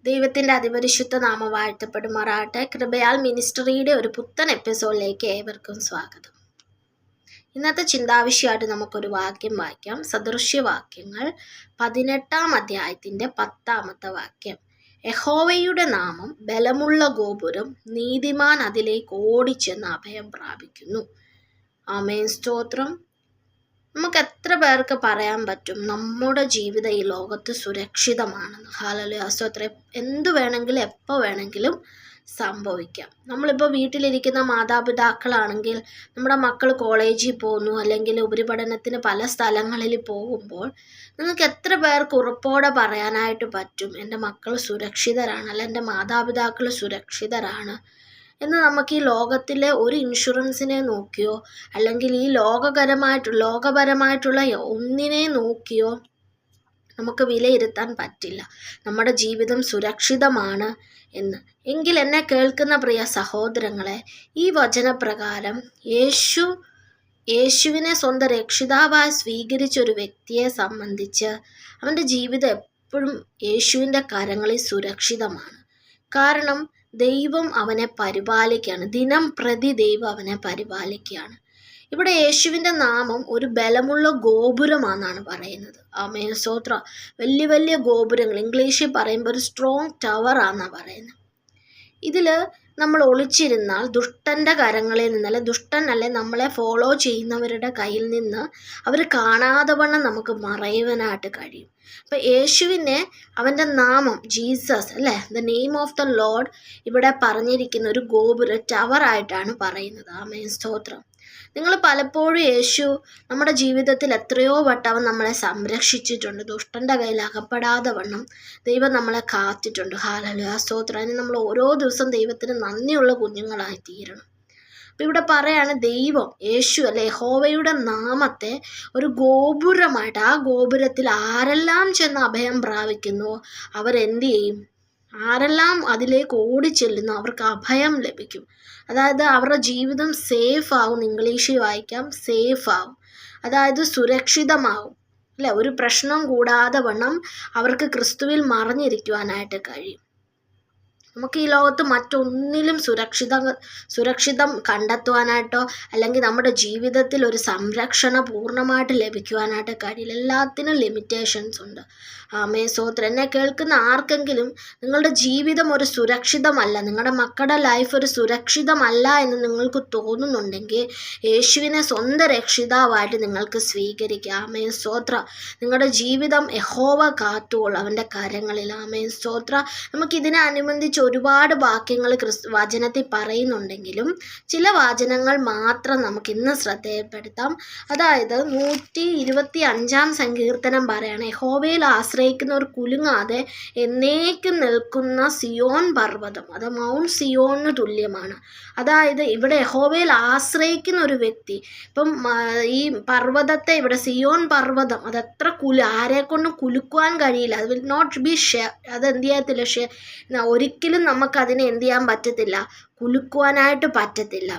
ദൈവത്തിൻ്റെ അതിപരിശുദ്ധ നാമം വാഴ്ത്തപ്പെടുമാറാകട്ടെ. കൃപയാൽ മിനിസ്ട്രിയുടെ ഒരു പുത്തൻ എപ്പിസോഡിലേക്ക് ഏവർക്കും സ്വാഗതം. ഇന്നത്തെ ചിന്താവിഷയമായിട്ട് നമുക്കൊരു വാക്യം വായിക്കാം. സദൃശ്യവാക്യങ്ങൾ 18-ാം അധ്യായത്തിൻ്റെ 10-ാമത്തെ വാക്യം. യഹോവയുടെ നാമം ബലമുള്ള ഗോപുരം, നീതിമാൻ അതിലേക്ക് ഓടിച്ചെന്ന് അഭയം പ്രാപിക്കുന്നു. ആമേൻ, സ്തോത്രം. നമുക്ക് എത്ര പേർക്ക് പറയാൻ പറ്റും നമ്മുടെ ജീവിതം ഈ ലോകത്ത് സുരക്ഷിതമാണെന്ന്? ഹല്ലേലൂയ, സ്തോത്രം. എന്തു വേണമെങ്കിലും എപ്പോൾ വേണമെങ്കിലും സംഭവിക്കാം. നമ്മളിപ്പോൾ വീട്ടിലിരിക്കുന്ന മാതാപിതാക്കളാണെങ്കിൽ നമ്മുടെ മക്കൾ കോളേജിൽ പോകുന്നു അല്ലെങ്കിൽ ഉപരിപഠനത്തിന് പല സ്ഥലങ്ങളിൽ പോകുമ്പോൾ നിങ്ങൾക്ക് എത്ര പേർക്ക് ഉറപ്പോടെ പറയാനായിട്ട് പറ്റും എൻ്റെ മക്കൾ സുരക്ഷിതരാണ്, അല്ല എൻ്റെ മാതാപിതാക്കൾ സുരക്ഷിതരാണ് എന്ന്? നമുക്ക് ഈ ലോകത്തിലെ ഒരു ഇൻഷുറൻസിനെ നോക്കിയോ അല്ലെങ്കിൽ ഈ ലോകപരമായിട്ടുള്ള ഒന്നിനെ നോക്കിയോ നമുക്ക് വിലയിരുത്താൻ പറ്റില്ല നമ്മുടെ ജീവിതം സുരക്ഷിതമാണ് എന്ന്. എങ്കിൽ എന്നെ കേൾക്കുന്ന പ്രിയ സഹോദരങ്ങളെ, ഈ വചനപ്രകാരം യേശുവിനെ സ്വന്തം രക്ഷിതാവായി സ്വീകരിച്ച ഒരു വ്യക്തിയെ സംബന്ധിച്ച് അവൻ്റെ ജീവിതം എപ്പോഴും യേശുവിൻ്റെ കരങ്ങളിൽ സുരക്ഷിതമാണ്. കാരണം ദൈവം അവനെ പരിപാലിക്കുകയാണ്. ദിനം പ്രതി ദൈവം അവനെ പരിപാലിക്കുകയാണ്. ഇവിടെ യേശുവിൻ്റെ നാമം ഒരു ബലമുള്ള ഗോപുരമാണെന്നാണ് പറയുന്നത്. ആമേൻ, സ്തോത്രം. വലിയ വലിയ ഗോപുരങ്ങൾ, ഇംഗ്ലീഷിൽ പറയുമ്പോൾ ഒരു സ്ട്രോങ് ടവർ ആണെന്നാണ് പറയുന്നത്. ഇതിൽ നമ്മൾ ഒളിച്ചിരുന്നാൽ ദുഷ്ടൻ്റെ കരങ്ങളിൽ നിന്നല്ല, ദുഷ്ടനല്ലേ നമ്മളെ ഫോളോ ചെയ്യുന്നവരുടെ കയ്യിൽ നിന്ന് അവർ കാണാതെ വണ്ണം നമുക്ക് മറയുവാനായിട്ട് കഴിയും. അപ്പം യേശുവിനെ അവൻ്റെ നാമം ജീസസ് അല്ലേ, the name of the Lord ഇവിടെ പറഞ്ഞിരിക്കുന്ന ഒരു ഗോപുര ടവറായിട്ടാണ് പറയുന്നത്. ആമേൻ, സ്തോത്രം. നിങ്ങൾ പലപ്പോഴും യേശു നമ്മുടെ ജീവിതത്തിൽ എത്രയോ വട്ടം അവൻ നമ്മളെ സംരക്ഷിച്ചിട്ടുണ്ട്. ദുഷ്ടൻ്റെ കയ്യിൽ അകപ്പെടാതെ വണ്ണം ദൈവം നമ്മളെ കാത്തിട്ടുണ്ട്. ഹല്ലേലൂയ, സ്തോത്രം. അതിന് നമ്മൾ ഓരോ ദിവസം ദൈവത്തിന് നന്ദിയുള്ള കുഞ്ഞുങ്ങളായി തീരണം. അപ്പം ഇവിടെ പറയാണ് ദൈവം യേശു അല്ലെ യഹോവയുടെ നാമത്തെ ഒരു ഗോപുരമായിട്ട്, ആ ഗോപുരത്തിൽ ആരെല്ലാം ചെന്ന് അഭയം പ്രാപിക്കുന്നുവോ അവരെന്ത് ചെയ്യും? ആരെല്ലാം അതിലേക്ക് ഓടിച്ചെല്ലുന്നു അവർക്ക് അഭയം ലഭിക്കും. അതായത് അവരുടെ ജീവിതം സേഫ് ആവും. ഇംഗ്ലീഷിൽ വായിക്കാം, സേഫ് ആവും. അതായത് സുരക്ഷിതമാവും അല്ലെ. ഒരു പ്രശ്നം കൂടാതെ വണ്ണം അവർക്ക് ക്രിസ്തുവിൽ മറഞ്ഞിരിക്കുവാനായിട്ട് കഴിയും. നമുക്ക് ഈ ലോകത്ത് മറ്റൊന്നിലും സുരക്ഷിതം കണ്ടെത്തുവാനായിട്ടോ അല്ലെങ്കിൽ നമ്മുടെ ജീവിതത്തിൽ ഒരു സംരക്ഷണം പൂർണ്ണമായിട്ട് ലഭിക്കുവാനായിട്ട് കഴിയില്ല. എല്ലാത്തിനും ലിമിറ്റേഷൻസ് ഉണ്ട്. ആമേൻ, സ്തോത്രം. എന്നെ കേൾക്കുന്ന ആർക്കെങ്കിലും നിങ്ങളുടെ ജീവിതം ഒരു സുരക്ഷിതമല്ല, നിങ്ങളുടെ മക്കളുടെ ലൈഫ് ഒരു സുരക്ഷിതമല്ല എന്ന് നിങ്ങൾക്ക് തോന്നുന്നുണ്ടെങ്കിൽ യേശുവിനെ സ്വന്തം രക്ഷിതാവായിട്ട് നിങ്ങൾക്ക് സ്വീകരിക്കാം. ആമേൻ, സ്തോത്രം. നിങ്ങളുടെ ജീവിതം യഹോവ കാത്തുകൊള്ളും അവൻ്റെ കരങ്ങളിൽ. ആമേൻ, സ്തോത്രം. നമുക്കിതിനെ അനുബന്ധിച്ച് ഒരുപാട് വാക്യങ്ങൾ വചനത്തിൽ പറയുന്നുണ്ടെങ്കിലും ചില വചനങ്ങൾ മാത്രം നമുക്ക് ഇന്ന് ശ്രദ്ധയിൽപ്പെടുത്താം. അതായത് 125-ാം സങ്കീർത്തനം പറയാണ്, യഹോവയിൽ ആശ്രയിക്കുന്നവർ കുലുങ്ങാതെ എന്നേക്കും നിൽക്കുന്ന സിയോൻ പർവ്വതം, അത് മൗണ്ട് സിയോണിന് തുല്യമാണ്. അതായത് ഇവിടെ യഹോവയിൽ ആശ്രയിക്കുന്ന ഒരു വ്യക്തി, ഇപ്പം ഈ പർവ്വതത്തെ ഇവിടെ സിയോൻ പർവ്വതം അതെത്ര ആരെക്കൊണ്ടും കുലുക്കുവാൻ കഴിയില്ല. അത് വിൽ നോട്ട് ബി അത് എന്ത് ചെയ്യത്തില്ല, ഒരിക്കലും നമുക്കതിനെ എന്ത് ചെയ്യാൻ പറ്റത്തില്ല, കുലുക്കുവാനായിട്ട് പറ്റത്തില്ല.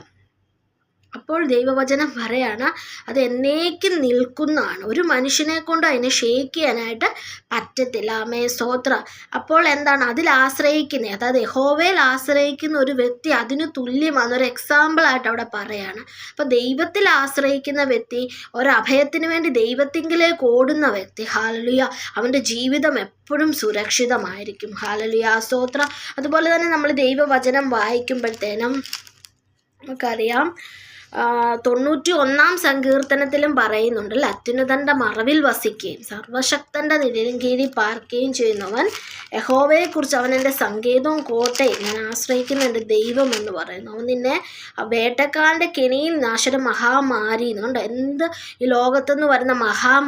അപ്പോൾ ദൈവവചനം പറയാണ് അത് എന്നേക്കും നിൽക്കുന്നതാണ്. ഒരു മനുഷ്യനെ കൊണ്ട് അതിനെ ഷേക്ക് ചെയ്യാനായിട്ട് പറ്റത്തില്ല. ആമേൻ, സ്തോത്രം. അപ്പോൾ എന്താണ് അതിൽ ആശ്രയിക്കുന്നത്? അതായത് യഹോവയിൽ ആശ്രയിക്കുന്ന ഒരു വ്യക്തി അതിന് തുല്യമാണ്. ഒരു എക്സാമ്പിളായിട്ട് അവിടെ പറയാണ്. അപ്പോൾ ദൈവത്തിൽ ആശ്രയിക്കുന്ന വ്യക്തി, ഒരഭയത്തിന് വേണ്ടി ദൈവത്തിങ്കിലേക്ക് ഓടുന്ന വ്യക്തി, ഹല്ലേലൂയ, അവൻ്റെ ജീവിതം എപ്പോഴും സുരക്ഷിതമായിരിക്കും. ഹല്ലേലൂയ, സ്തോത്രം. അതുപോലെ തന്നെ നമ്മൾ ദൈവവചനം വായിക്കുമ്പോഴത്തേനും നമുക്കറിയാം 91-ാം സങ്കീർത്തനത്തിലും പറയുന്നുണ്ടല്ലോ, അത്യുന്നതൻ്റെ മറവിൽ വസിക്കുകയും സർവശക്തൻ്റെ നിഴലിൻ കീഴിൽ പാർക്കുകയും ചെയ്യുന്നവൻ യഹോവയെക്കുറിച്ച് അവൻ എൻ്റെ സങ്കേതവും കോട്ടയും, ഞാൻ ആശ്രയിക്കുന്ന എൻ്റെ ദൈവം എന്ന് പറയുന്നു. അവൻ നിന്നെ വേട്ടക്കാരൻ്റെ കെണിയിൽ നാശന മഹാമാരിന്നുണ്ട്. എന്ത് ഈ ലോകത്തുനിന്ന് വരുന്ന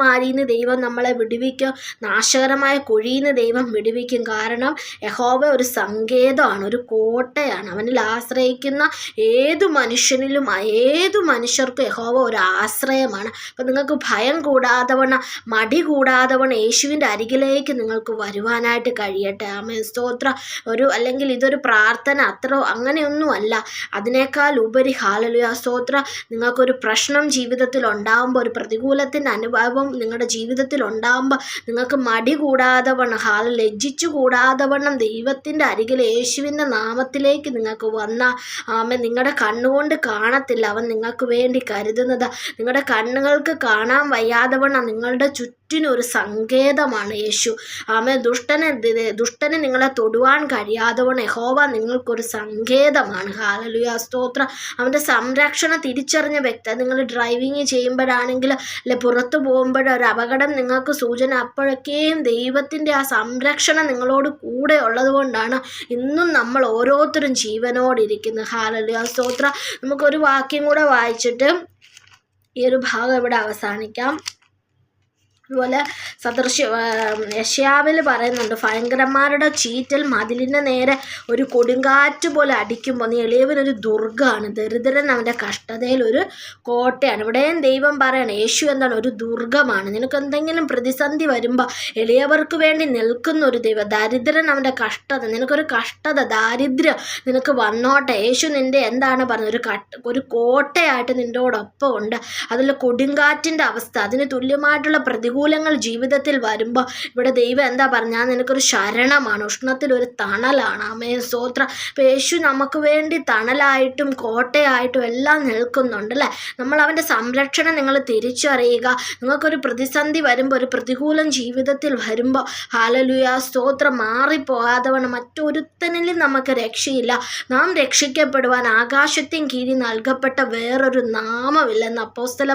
മാരിന്ന് ദൈവം നമ്മളെ വിടുവിക്കും, നാശകരമായ കുഴിയിൽ ദൈവം വിടുവിക്കും. കാരണം യഹോവ ഒരു സങ്കേതമാണ്, ഒരു കോട്ടയാണ്. അവനിൽ ആശ്രയിക്കുന്ന ഏതു മനുഷ്യനിലും ഏതു മനുഷ്യർക്കും യഹോവ ഒരു ആശ്രയമാണ്. അപ്പം നിങ്ങൾക്ക് ഭയം കൂടാതെ വണ്ണം, മടി കൂടാതെ വണ്ണം യേശുവിൻ്റെ അരികിലേക്ക് നിങ്ങൾക്ക് വരുവാനായിട്ട് കഴിയട്ടെ. ആമേൻ, സ്തോത്രം. അല്ലെങ്കിൽ ഇതൊരു പ്രാർത്ഥന അങ്ങനെയൊന്നുമല്ല. അതിനേക്കാൾ ഉപരി ഹല്ലേലൂയ സ്തോത്രം, നിങ്ങൾക്കൊരു പ്രശ്നം ജീവിതത്തിൽ ഉണ്ടാകുമ്പോൾ, ഒരു പ്രതികൂലത്തിൻ്റെ അനുഭവം നിങ്ങളുടെ ജീവിതത്തിൽ ഉണ്ടാകുമ്പോൾ നിങ്ങൾക്ക് മടി കൂടാതെ വണ്ണം, ലജ്ജിച്ചു കൂടാതെ വണ്ണം ദൈവത്തിൻ്റെ അരികിൽ യേശുവിൻ്റെ നാമത്തിലേക്ക് നിങ്ങൾക്ക് വന്നാൽ ആമേൻ, നിങ്ങളുടെ കണ്ണുകൊണ്ട് കാണത്തില്ല അവൻ നിങ്ങൾക്ക് വേണ്ടി കരുതുന്നത്. നിങ്ങളുടെ കണ്ണുകൾക്ക് കാണാൻ വയ്യാതെ വണ്ണം നിങ്ങളുടെ ചുറ്റിനൊരു സങ്കേതമാണ് യേശു. ആമേൻ, ദുഷ്ടനെ നിങ്ങളെ തൊടുവാൻ കഴിയാതെ വണ്ണം യഹോവ നിങ്ങൾക്കൊരു സങ്കേതമാണ്. ഹല്ലേലൂയ സ്തോത്രം. അവൻ്റെ സംരക്ഷണം തിരിച്ചറിഞ്ഞ വ്യക്തി, നിങ്ങൾ ഡ്രൈവിങ് ചെയ്യുമ്പോഴാണെങ്കിൽ അല്ലെ പുറത്തു പോകുമ്പോഴോ ഒരു അപകടം നിങ്ങൾക്ക് സൂചന, അപ്പോഴൊക്കെയും ദൈവത്തിൻ്റെ ആ സംരക്ഷണം നിങ്ങളോട് കൂടെ ഉള്ളത് കൊണ്ടാണ് ഇന്നും നമ്മൾ ഓരോരുത്തരും ജീവനോടിരിക്കുന്നത്. ഹല്ലേലൂയ സ്തോത്രം. നമുക്കൊരു വാക്യം കൂടെ വായിച്ചിട്ട് ഈ ഒരു ഭാഗം ഇവിടെ അവസാനിക്കാം. അതുപോലെ യെശയ്യാവിൽ പറയുന്നുണ്ട്, ഭയങ്കരന്മാരുടെ ചീറ്റൽ മതിലിൻ്റെ നേരെ ഒരു കൊടുങ്കാറ്റ് പോലെ അടിക്കുമ്പോൾ നീ എളിയവനൊരു ദുർഗമാണ്, ദരിദ്രൻ അവൻ്റെ കഷ്ടതയിൽ ഒരു കോട്ടയാണ്. ഇവിടെയും ദൈവം പറയണം, യേശു എന്താണ്? ഒരു ദുർഗമാണ്. നിനക്ക് എന്തെങ്കിലും പ്രതിസന്ധി വരുമ്പോൾ എളിയവർക്ക് വേണ്ടി നിൽക്കുന്ന ഒരു ദൈവം. ദരിദ്രൻ അവൻ്റെ കഷ്ടത, നിനക്കൊരു കഷ്ടത, ദാരിദ്ര്യം നിനക്ക് വന്നോട്ടെ, യേശു നിൻ്റെ എന്താണ് പറഞ്ഞത്? ഒരു കോട്ടയായിട്ട് നിൻ്റോടൊപ്പം ഉണ്ട്. അതിൽ കൊടുങ്കാറ്റിൻ്റെ അവസ്ഥ, അതിന് തുല്യമായിട്ടുള്ള പ്രതികൂലങ്ങൾ ജീവിതത്തിൽ വരുമ്പോൾ ഇവിടെ ദൈവം എന്താ പറഞ്ഞാൽ നിനക്കൊരു ശരണമാണ്, ഉഷ്ണത്തിലൊരു തണലാണ്. ആമേൻ, സ്തോത്രം. അപ്പോൾ യേശു നമുക്ക് വേണ്ടി തണലായിട്ടും കോട്ടയായിട്ടും എല്ലാം നിൽക്കുന്നുണ്ട് അല്ലേ. നമ്മൾ അവൻ്റെ സംരക്ഷണം നിങ്ങൾ തിരിച്ചറിയുക. നിങ്ങൾക്കൊരു പ്രതിസന്ധി വരുമ്പോൾ, ഒരു പ്രതികൂലം ജീവിതത്തിൽ വരുമ്പോൾ ഹല്ലേലൂയ സ്തോത്രം, മാറിപ്പോകാതെ വണ്ണം മറ്റൊരുത്തനിലും നമുക്ക് രക്ഷയില്ല. നാം രക്ഷിക്കപ്പെടുവാൻ ആകാശത്തിന് കീഴിൽ നൽകപ്പെട്ട വേറൊരു നാമമില്ലെന്ന് അപ്പോസ്തല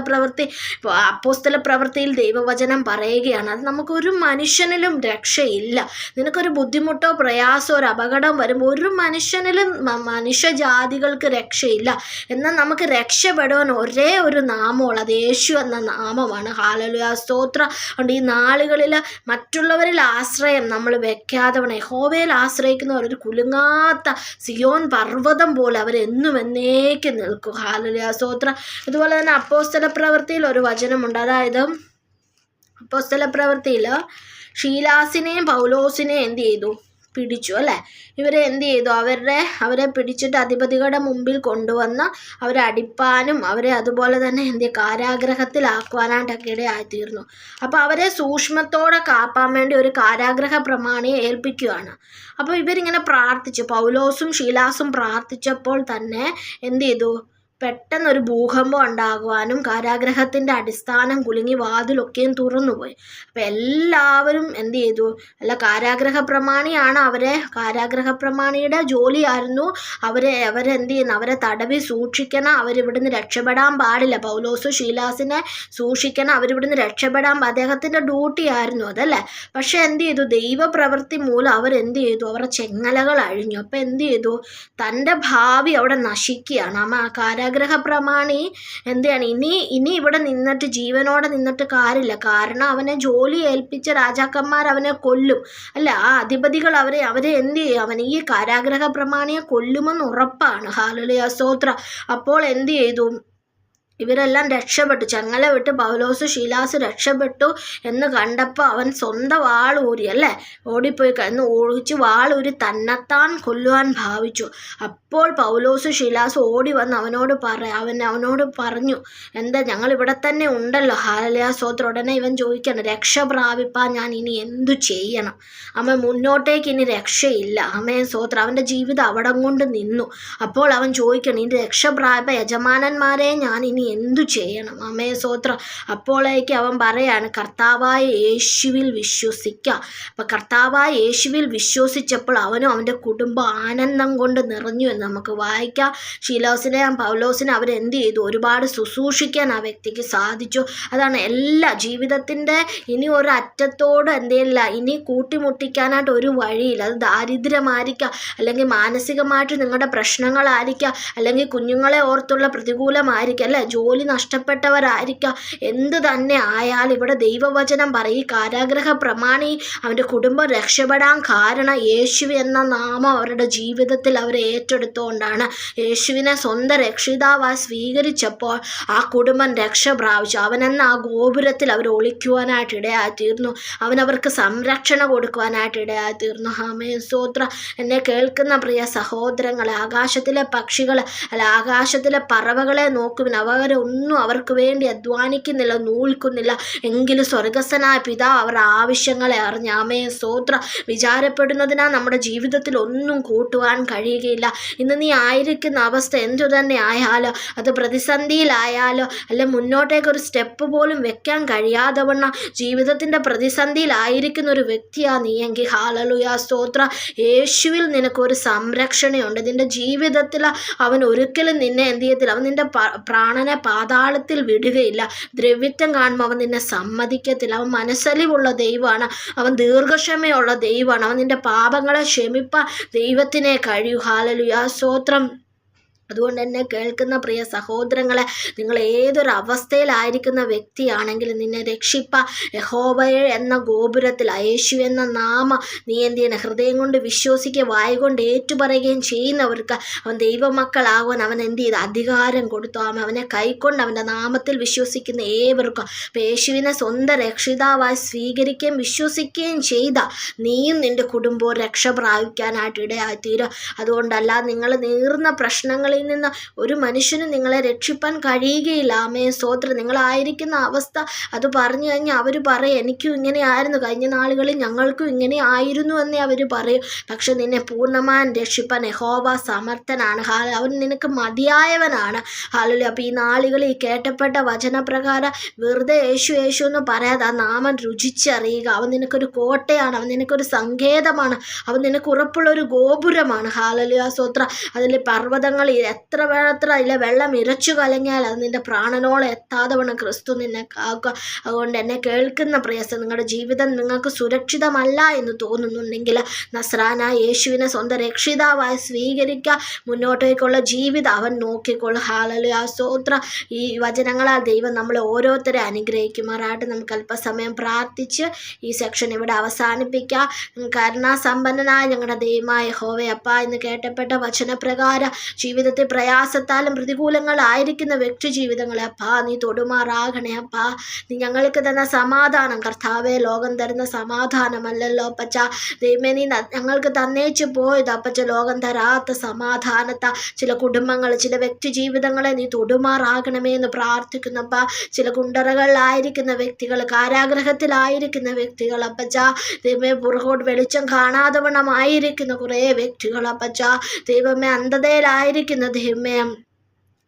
പ്രവൃത്തിയിൽ ദൈവവചനം പറയുകയാണ്. അത് നമുക്കൊരു മനുഷ്യനിലും രക്ഷയില്ല. നിനക്കൊരു ബുദ്ധിമുട്ടോ പ്രയാസമോ ഒരു അപകടം വരുമ്പോൾ ഒരു മനുഷ്യനിലും മനുഷ്യജാതികൾക്ക് രക്ഷയില്ല. എന്നാൽ നമുക്ക് രക്ഷപ്പെടുവാൻ ഒരേ ഒരു നാമമുള്ള അത് യേശു എന്ന നാമമാണ്. ഹല്ലേലൂയ സ്തോത്രം. അതുകൊണ്ട് ഈ നാളുകളിൽ മറ്റുള്ളവരിൽ ആശ്രയം നമ്മൾ വെക്കാതെ വേണം യഹോവയിൽ ആശ്രയിക്കുന്നവർ ഒരു കുലുങ്ങാത്ത സിയോൻ പർവ്വതം പോലെ അവരെന്നും എന്നേക്കും നിൽക്കും. ഹല്ലേലൂയ സ്തോത്രം. അതുപോലെ തന്നെ അപ്പോസ്തല പ്രവൃത്തിയിൽ ഒരു വചനമുണ്ട്. അതായത് അപ്പോസ്തല പ്രവൃത്തിയിൽ ഷീലാസിനെയും പൗലോസിനെയും എന്ത് ചെയ്തു? പിടിച്ചു അല്ലേ. ഇവരെ എന്ത് ചെയ്തു? അവരെ പിടിച്ചിട്ട് അധിപതികളുടെ മുമ്പിൽ കൊണ്ടുവന്ന് അവരെ അടിപ്പാനും അവരെ അതുപോലെ തന്നെ കാരാഗ്രഹത്തിലാക്കുവാനായിട്ടൊക്കെ ഇടയായിത്തീർന്നു. അപ്പോൾ അവരെ സൂക്ഷ്മത്തോടെ കാപ്പാൻ വേണ്ടി ഒരു കാരാഗ്രഹ പ്രമാണിയെ ഏൽപ്പിക്കുകയാണ്. അപ്പോൾ ഇവരിങ്ങനെ പ്രാർത്ഥിച്ചു. പൗലോസും ഷീലാസും പ്രാർത്ഥിച്ചപ്പോൾ തന്നെ എന്ത് ചെയ്തു? പെട്ടെന്നൊരു ഭൂകമ്പം ഉണ്ടാകുവാനും കാരാഗ്രഹത്തിൻ്റെ അടിസ്ഥാനം കുലുങ്ങി വാതിലൊക്കെയും തുറന്നുപോയി. അപ്പം എല്ലാവരും എന്ത് ചെയ്തു? കാരാഗ്രഹ പ്രമാണിയാണ്. കാരാഗ്രഹ പ്രമാണിയുടെ ജോലിയായിരുന്നു അവരെന്ത് ചെയ്യുന്നു? അവരെ തടവി സൂക്ഷിക്കണം. അവരിവിടുന്ന് രക്ഷപ്പെടാൻ പാടില്ല. പൗലോസ് ഷീലാസിനെ സൂക്ഷിക്കണം. അവരിവിടുന്ന് രക്ഷപ്പെടാൻ അദ്ദേഹത്തിൻ്റെ ഡ്യൂട്ടി ആയിരുന്നു അതല്ലേ. പക്ഷെ എന്ത് ചെയ്തു? ദൈവപ്രവൃത്തി മൂലം അവരെന്ത് ചെയ്തു? അവരുടെ ചെങ്ങലകൾ അഴിഞ്ഞു. അപ്പം എന്ത് ചെയ്തു? തൻ്റെ ഭാവി അവിടെ നശിക്കുകയാണ്. കാരാഗ്രഹ പ്രമാണി എന്താണ് ഇനി ഇവിടെ നിന്നിട്ട് ജീവനോടെ നിന്നിട്ട് കാര്യമില്ല. കാരണം അവനെ ജോലി ഏൽപ്പിച്ച രാജാക്കന്മാർ അവനെ കൊല്ലും അല്ല. ആ അധിപതികൾ അവരെ എന്ത് ചെയ്യും? അവൻ ഈ കാരാഗ്രഹ പ്രമാണിയെ കൊല്ലുമെന്ന് ഉറപ്പാണ്. ഹല്ലേലൂയ സ്തോത്രം. അപ്പോൾ എന്ത് ചെയ്തു? ഇവരെല്ലാം രക്ഷപ്പെട്ടു. ചങ്ങല വിട്ട് പൗലോസ് ഷീലാസ് രക്ഷപ്പെട്ടു എന്ന് കണ്ടപ്പോൾ അവൻ സ്വന്തം വാളൂരി അല്ലേ ഓടിപ്പോയി ഒഴിച്ച് വാളൂരി തന്നെത്താൻ കൊല്ലുവാൻ ഭാവിച്ചു. അപ്പോൾ പൗലോസ് ഷീലാസ് ഓടി വന്ന് അവനോട് പറഞ്ഞു, എന്താ ഞങ്ങൾ ഇവിടെ തന്നെ ഉണ്ടല്ലോ. ഹല്ലേലൂയ സ്തോത്രം. ഉടനെ ഇവൻ ചോദിക്കണം, രക്ഷ പ്രാപിപ്പാൻ ഞാൻ ഇനി എന്തു ചെയ്യണം? അവൻ മുന്നോട്ടേക്ക് ഇനി രക്ഷയില്ല. ആമേൻ സ്തോത്രം. അവൻ്റെ ജീവിതം അവിടം കൊണ്ട് നിന്നു. അപ്പോൾ അവൻ ചോദിക്കണം, ഇനി രക്ഷ പ്രാപിപ്പ യജമാനന്മാരെ ഞാൻ ഇനി എന്തു ചെയ്യണം? ആമേൻ സ്തോത്രം. അപ്പോഴേക്ക് അവൻ പറയാണ്, കർത്താവായ യേശുവിൽ വിശ്വസിക്കുക. അപ്പം കർത്താവായ യേശുവിൽ വിശ്വസിച്ചപ്പോൾ അവനും അവൻ്റെ കുടുംബം ആനന്ദം കൊണ്ട് നിറഞ്ഞു എന്ന് നമുക്ക് വായിക്കാം. ഷീലോസിനെ പൗലോസിനെ അവരെന്ത് ചെയ്തു? ഒരുപാട് ശുശ്രൂഷിക്കാൻ ആ വ്യക്തിക്ക് സാധിച്ചു. അതാണ് എല്ലാ ജീവിതത്തിൻ്റെ ഇനി ഒരു അറ്റത്തോട് എന്തെയില്ല, ഇനി കൂട്ടിമുട്ടിക്കാനായിട്ട് ഒരു വഴിയില്ല. അത് ദാരിദ്ര്യമായിരിക്കാം, അല്ലെങ്കിൽ മാനസികമായിട്ട് നിങ്ങളുടെ പ്രശ്നങ്ങളായിരിക്കാം, അല്ലെങ്കിൽ കുഞ്ഞുങ്ങളെ ഓർത്തുള്ള പ്രതികൂലമായിരിക്കാം അല്ലേ, ജോലി നഷ്ടപ്പെട്ടവരായിരിക്കാം. എന്ത് തന്നെ ആയാലും ഇവിടെ ദൈവവചനം പറയും, കാരാഗ്രഹ പ്രമാണി അവൻ്റെ കുടുംബം രക്ഷപ്പെടാൻ കാരണം യേശു എന്ന നാമം അവരുടെ ജീവിതത്തിൽ അവർ ഏറ്റെടുത്തുകൊണ്ടാണ്. യേശുവിനെ സ്വന്തം രക്ഷിതാവായി സ്വീകരിച്ചപ്പോൾ ആ കുടുംബം രക്ഷ പ്രാപിച്ചു. അവനെന്ന ആ ഗോപുരത്തിൽ അവർ ഒളിക്കുവാനായിട്ട് ഇടയായിത്തീർന്നു. അവനവർക്ക് സംരക്ഷണം കൊടുക്കുവാനായിട്ട് ഇടയായിത്തീർന്നു. ആമേൻ, സ്തോത്രം. എന്നെ കേൾക്കുന്ന പ്രിയ സഹോദരങ്ങളെ, ആകാശത്തിലെ പക്ഷികൾ അല്ല ആകാശത്തിലെ പറവകളെ നോക്കുവിൻ, അവരൊന്നും അവർക്ക് വേണ്ടി അധ്വാനിക്കുന്നില്ല, നൂൽക്കുന്നില്ല, എങ്കിലും സ്വർഗസ്ഥനായ പിതാവ് അവരുടെ ആവശ്യങ്ങളെ അറിഞ്ഞ്. ആമേൻ, സ്തോത്രം. വിചാരപ്പെടുന്നതിനാൽ നമ്മുടെ ജീവിതത്തിൽ ഒന്നും കൂട്ടുവാൻ കഴിയുകയില്ല. ഇന്ന് നീ ആയിരിക്കുന്ന അവസ്ഥ എന്തു തന്നെ ആയാലോ, അത് പ്രതിസന്ധിയിലായാലോ അല്ലെ മുന്നോട്ടേക്കൊരു സ്റ്റെപ്പ് പോലും വെക്കാൻ കഴിയാതെ വണ്ണം ജീവിതത്തിൻ്റെ പ്രതിസന്ധിയിലായിരിക്കുന്ന ഒരു വ്യക്തിയാണ് നീയെങ്കിൽ, ഹല്ലേലൂയ, സ്തോത്രം. യേശുവിൽ നിനക്കൊരു സംരക്ഷണയുണ്ട്. നിൻ്റെ ജീവിതത്തിൽ അവൻ ഒരിക്കലും നിന്നെ എന്ത് ചെയ്യത്തില്ല, അവൻ നിൻ്റെ പ്രാണനെ പാതാളത്തിൽ വിടുകയില്ല. ദ്രവ്യത്വം കാണുമ്പോൾ അവൻ നിന്നെ സമ്മതിക്കത്തില്ല. അവൻ മനസ്സലിവുള്ള ദൈവമാണ്, അവൻ ദീർഘക്ഷമയുള്ള ദൈവമാണ്. അവൻ നിൻ്റെ പാപങ്ങളെ ക്ഷമിപ്പാൻ ദൈവത്തിനെ കഴിയൂ. ഹല്ലേലൂയ, സ്തോത്രം. അതുകൊണ്ട് എന്നെ കേൾക്കുന്ന പ്രിയ സഹോദരങ്ങളെ, നിങ്ങൾ ഏതൊരു അവസ്ഥയിലായിരിക്കുന്ന വ്യക്തിയാണെങ്കിലും നിന്നെ രക്ഷിപ്പാൻ യഹോവയെ എന്ന ഗോപുരത്തിൽ യേശു എന്ന നാമം നീ എന്ത് ചെയ്യണം, ഹൃദയം കൊണ്ട് വിശ്വസിക്കുക, വായുകൊണ്ട് ഏറ്റുപറയുകയും ചെയ്യുന്നവർക്ക് അവൻ ദൈവമക്കളാകുവാൻ അവൻ എന്ത് ചെയ്ത് അധികാരം കൊടുത്തു. അവനെ കൈക്കൊണ്ട് അവൻ്റെ നാമത്തിൽ വിശ്വസിക്കുന്ന ഏവർക്കും അപ്പം യേശുവിനെ സ്വന്തം രക്ഷിതാവായി സ്വീകരിക്കുകയും വിശ്വസിക്കുകയും ചെയ്ത നീയും നിൻ്റെ കുടുംബവും രക്ഷ പ്രാപിക്കാനായിട്ട് ഇടയായിത്തീരും. അതുകൊണ്ടല്ല നിങ്ങൾ നീറുന്ന പ്രശ്നങ്ങളിൽ നിന്ന് ഒരു മനുഷ്യനും നിങ്ങളെ രക്ഷിപ്പാൻ കഴിയുകയില്ല. ആമേൻ, സ്തോത്രം. നിങ്ങളായിരിക്കുന്ന അവസ്ഥ അത് പറഞ്ഞു കഴിഞ്ഞാൽ അവർ പറയും, എനിക്കും ഇങ്ങനെയായിരുന്നു, കഴിഞ്ഞ നാളുകളിൽ ഞങ്ങൾക്കും ഇങ്ങനെ ആയിരുന്നു എന്നേ അവർ പറയും. പക്ഷെ നിന്നെ പൂർണ്ണമായും രക്ഷിപ്പാൻ യഹോവ സമർത്ഥനാണ്. അവൻ നിനക്ക് മതിയായവനാണ്. ഹല്ലേലൂയ. അപ്പോൾ ഈ നാളുകളിൽ കേട്ടപ്പെട്ട വചനപ്രകാരം വെറുതെ യേശു യേശു എന്ന് പറയാതെ ആ നാമം രുചിച്ചറിയുക. അവൻ നിനക്കൊരു കോട്ടയാണ്, അവൻ നിനക്കൊരു സങ്കേതമാണ്, അവൻ നിനക്ക് ഉറപ്പുള്ളൊരു ഗോപുരമാണ്. ഹല്ലേലൂയ, സ്തോത്രം. അതിൽ പർവ്വതങ്ങളിൽ എത്ര അതിലെ വെള്ളം ഇരച്ചു കലങ്ങിയാൽ അത് നിൻ്റെ പ്രാണനോളം എത്താതെ വേണം ക്രിസ്തു നിന്നെ കാക്കുക. അതുകൊണ്ട് എന്നെ കേൾക്കുന്ന പ്രയാസം, നിങ്ങളുടെ ജീവിതം നിങ്ങൾക്ക് സുരക്ഷിതമല്ല എന്ന് തോന്നുന്നുണ്ടെങ്കിൽ നസ്രാനായ യേശുവിനെ സ്വന്തം രക്ഷിതാവായി സ്വീകരിക്കുക. മുന്നോട്ടേക്കുള്ള ജീവിതം അവൻ നോക്കിക്കൊള്ളും. ഹല്ലേലൂയ, സ്തോത്രം. ഈ വചനങ്ങളാൽ ദൈവം നമ്മളെ ഓരോരുത്തരെ അനുഗ്രഹിക്കുമാറായിട്ട് നമുക്ക് അല്പസമയം പ്രാർത്ഥിച്ച് ഈ സെക്ഷൻ ഇവിടെ അവസാനിപ്പിക്കാം. കരുണാസമ്പന്നനായ ഞങ്ങളുടെ ദൈവമായ യഹോവേ, അപ്പാ ഇന്ന് കേട്ടപ്പെട്ട വചനപ്രകാരം ജീവിതത്തിൽ പ്രയാസത്താലും പ്രതികൂലങ്ങളായിരിക്കുന്ന വ്യക്തി ജീവിതങ്ങളെ അപ്പാ നീ തൊടുമാറാകണേ. അപ്പാ നീ ഞങ്ങൾക്ക് തന്ന സമാധാനം കർത്താവെ ലോകം തരുന്ന സമാധാനമല്ലല്ലോ അപ്പച്ച. ദൈവമേ, നീ ഞങ്ങൾക്ക് തന്നേച്ചു പോയത് അപ്പച്ച ലോകം തരാത്ത സമാധാനത്താ ചില കുടുംബങ്ങൾ, ചില വ്യക്തി ജീവിതങ്ങളെ നീ തൊടുമാറാകണമേ എന്ന് പ്രാർത്ഥിക്കുന്നപ്പ. ചില കുണ്ടറകളിലായിരിക്കുന്ന വ്യക്തികൾ, കാരാഗ്രഹത്തിലായിരിക്കുന്ന വ്യക്തികൾ അപ്പച്ച. ദൈവമേ, പുറകോട്ട് വെളിച്ചം കാണാതെ വണ്ണമായിരിക്കുന്ന കുറേ വ്യക്തികൾ അപ്പച്ച. ദൈവമേ, അന്ധതയിലായിരിക്കുന്ന ദൈവമേ,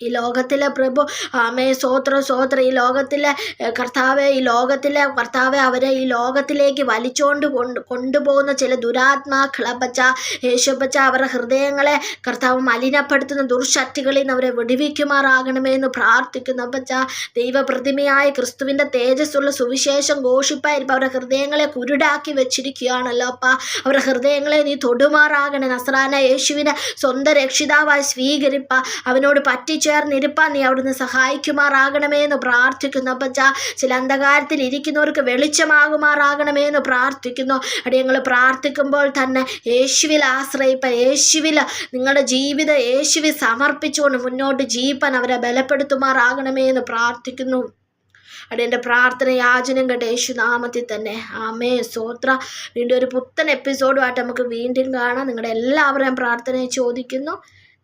ഈ ലോകത്തിലെ പ്രഭു ആമേ സ്വോത്രം ഈ ലോകത്തിലെ കർത്താവെ അവരെ ഈ ലോകത്തിലേക്ക് വലിച്ചോണ്ട് കൊണ്ടുപോകുന്ന ചില ദുരാത്മാക്കളപ്പച്ച യേശുപ്പച്ച അവരുടെ ഹൃദയങ്ങളെ കർത്താവ് മലിനപ്പെടുത്തുന്ന ദുർശക്തികളിൽ നിന്ന് അവരെ വിടുവിക്കുമാറാകണമേ എന്ന് പ്രാർത്ഥിക്കുന്നു അപ്പച്ച. ദൈവപ്രതിമയായ ക്രിസ്തുവിൻ്റെ തേജസ്സുള്ള സുവിശേഷം ഘോഷിപ്പായിരിക്കും അവരുടെ ഹൃദയങ്ങളെ കുരുടാക്കി വെച്ചിരിക്കുകയാണല്ലോ അപ്പ. അവരുടെ ഹൃദയങ്ങളെ നീ തൊടുമാറാകണേ. നസ്രാന യേശുവിനെ സ്വന്തം രക്ഷിതാവായി സ്വീകരിപ്പ, അവനോട് ചേർന്നിരുപ്പാൻ നീ അവിടുന്ന് സഹായിക്കുമാറാകണമേ എന്ന് പ്രാർത്ഥിക്കുന്നു അപ്പച്ച. ചില അന്ധകാരത്തിൽ ഇരിക്കുന്നവർക്ക് വെളിച്ചമാകുമാറാകണമേ എന്ന് പ്രാർത്ഥിക്കുന്നു. അടിയങ്ങൾ പ്രാർത്ഥിക്കുമ്പോൾ തന്നെ യേശുവിൽ ആശ്രയിപ്പാൻ, യേശുവിൽ നിങ്ങളുടെ ജീവിതം യേശുവിൽ സമർപ്പിച്ചുകൊണ്ട് മുന്നോട്ട് ജീവിപ്പാൻ അവരെ ബലപ്പെടുത്തുമാറാകണമേ എന്ന് പ്രാർത്ഥിക്കുന്നു. അടിയൻ്റെ പ്രാർത്ഥന യാചനം കേട്ട യേശു നാമത്തിൽ തന്നെ ആമേ, സ്തോത്ര. വീണ്ടും ഒരു പുത്തൻ എപ്പിസോഡുമായിട്ട് നമുക്ക് വീണ്ടും കാണാം. നിങ്ങളുടെ എല്ലാവരുടെയും പ്രാർത്ഥനയെ ചോദിക്കുന്നു.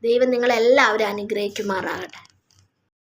ദൈവം നിങ്ങളെല്ലാവരും അനുഗ്രഹിക്കുമാറാകട്ടെ.